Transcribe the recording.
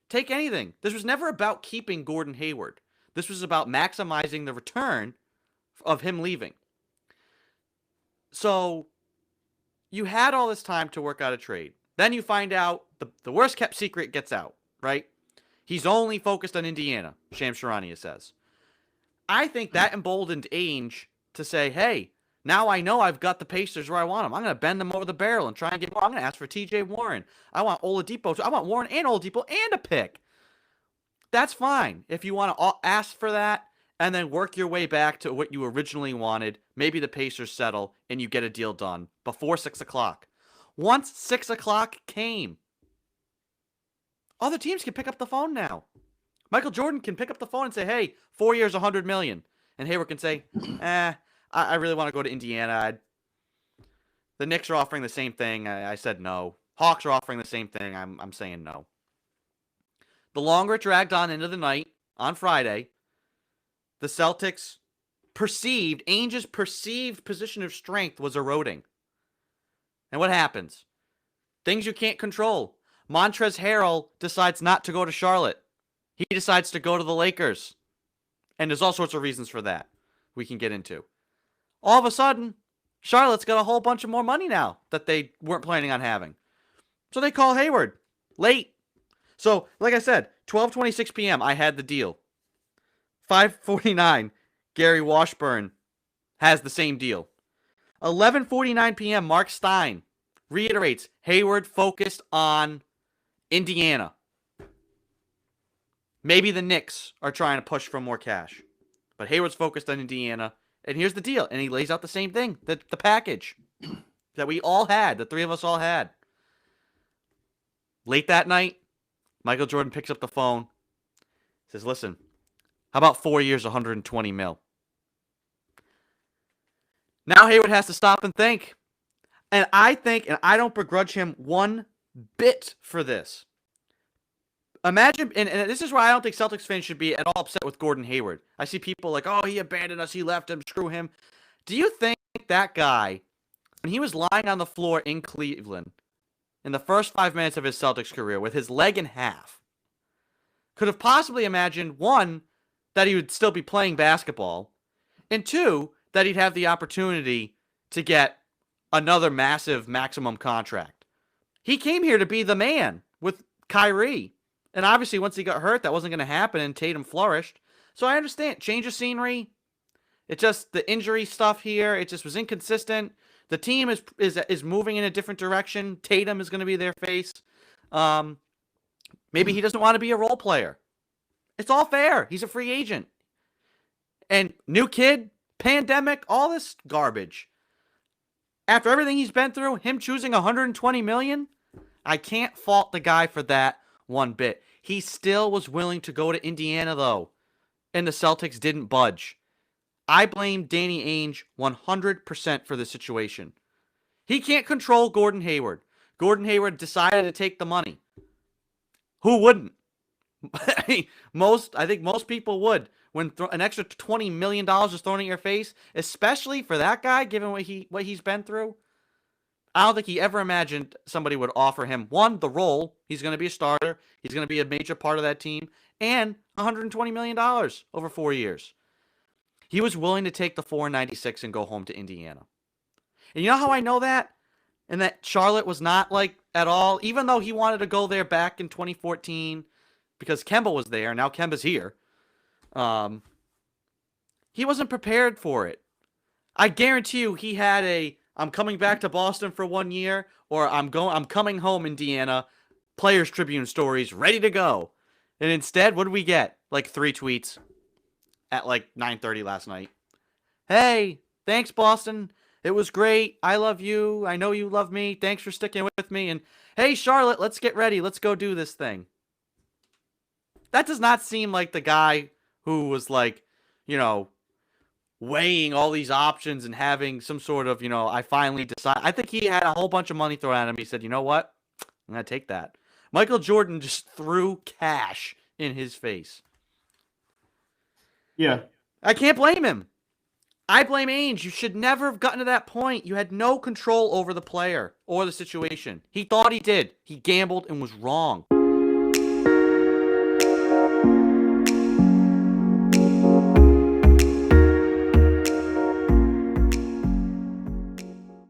take anything. This was never about keeping Gordon Hayward. This was about maximizing the return of him leaving. So you had all this time to work out a trade. Then you find out the worst kept secret gets out, right? He's only focused on Indiana, Shams Charania says. I think that emboldened Ainge to say, hey, now I know I've got the Pacers where I want them. I'm going to bend them over the barrel and try and get more. I'm going to ask for TJ Warren. I want Oladipo. I want Warren and Oladipo and a pick. That's fine. If you want to ask for that and then work your way back to what you originally wanted, maybe the Pacers settle and you get a deal done before 6 o'clock. Once 6 o'clock came, other teams can pick up the phone now. Michael Jordan can pick up the phone and say, hey, 4 years, $100 million. And Hayward can say, I really want to go to Indiana. The Knicks are offering the same thing. I said no. Hawks are offering the same thing. I'm saying no. The longer it dragged on into the night on Friday, the Celtics Ainge's perceived position of strength was eroding. And what happens? Things you can't control. Montrezl Harrell decides not to go to Charlotte. He decides to go to the Lakers. And there's all sorts of reasons for that we can get into. All of a sudden, Charlotte's got a whole bunch of more money now that they weren't planning on having. So they call Hayward late. So, like I said, 12:26 p.m., I had the deal. 5:49, Gary Washburn has the same deal. 11:49 p.m., Mark Stein reiterates Hayward focused on Indiana. Maybe the Knicks are trying to push for more cash. But Hayward's focused on Indiana. And here's the deal. And he lays out the same thing, the package that we all had, the three of us all had. Late that night, Michael Jordan picks up the phone, says, listen, how about 4 years, $120 million? Now Hayward has to stop and think. And I think, and I don't begrudge him one bit for this. Imagine, and this is why I don't think Celtics fans should be at all upset with Gordon Hayward. I see people like, oh, he abandoned us, he left him, screw him. Do you think that guy, when he was lying on the floor in Cleveland, in the first 5 minutes of his Celtics career, with his leg in half, could have possibly imagined, one, that he would still be playing basketball, and two, that he'd have the opportunity to get another massive maximum contract? He came here to be the man with Kyrie. And obviously, once he got hurt, that wasn't going to happen, and Tatum flourished. So I understand. Change of scenery. It just, the injury stuff here, it just was inconsistent. The team is moving in a different direction. Tatum is going to be their face. Maybe he doesn't want to be a role player. It's all fair. He's a free agent. And new kid, pandemic, all this garbage. After everything he's been through, him choosing $120 million, I can't fault the guy for that one bit. He still was willing to go to Indiana, though, and the Celtics didn't budge. I blame Danny Ainge 100% for the situation. He can't control Gordon Hayward. Gordon Hayward decided to take the money. Who wouldn't? I think most people would. When an extra $20 million is thrown in your face, especially for that guy, given what he's been through, I don't think he ever imagined somebody would offer him, one, the role. He's going to be a starter. He's going to be a major part of that team. And $120 million over 4 years. He was willing to take the $496 and go home to Indiana. And you know how I know that? And that Charlotte was not like at all, even though he wanted to go there back in 2014 because Kemba was there. Now Kemba's here. He wasn't prepared for it. I guarantee you he had I'm coming back to Boston for 1 year, or I'm coming home, Indiana, Players Tribune stories ready to go. And instead, what did we get? Like 3 tweets at like 9:30 last night. Hey, thanks Boston. It was great. I love you. I know you love me. Thanks for sticking with me. And hey, Charlotte, let's get ready. Let's go do this thing. That does not seem like the guy who was like, weighing all these options and having some sort of, I finally decide. I think he had a whole bunch of money thrown at him. He said, you know what? I'm going to take that. Michael Jordan just threw cash in his face. Yeah. I can't blame him. I blame Ainge. You should never have gotten to that point. You had no control over the player or the situation. He thought he did. He gambled and was wrong.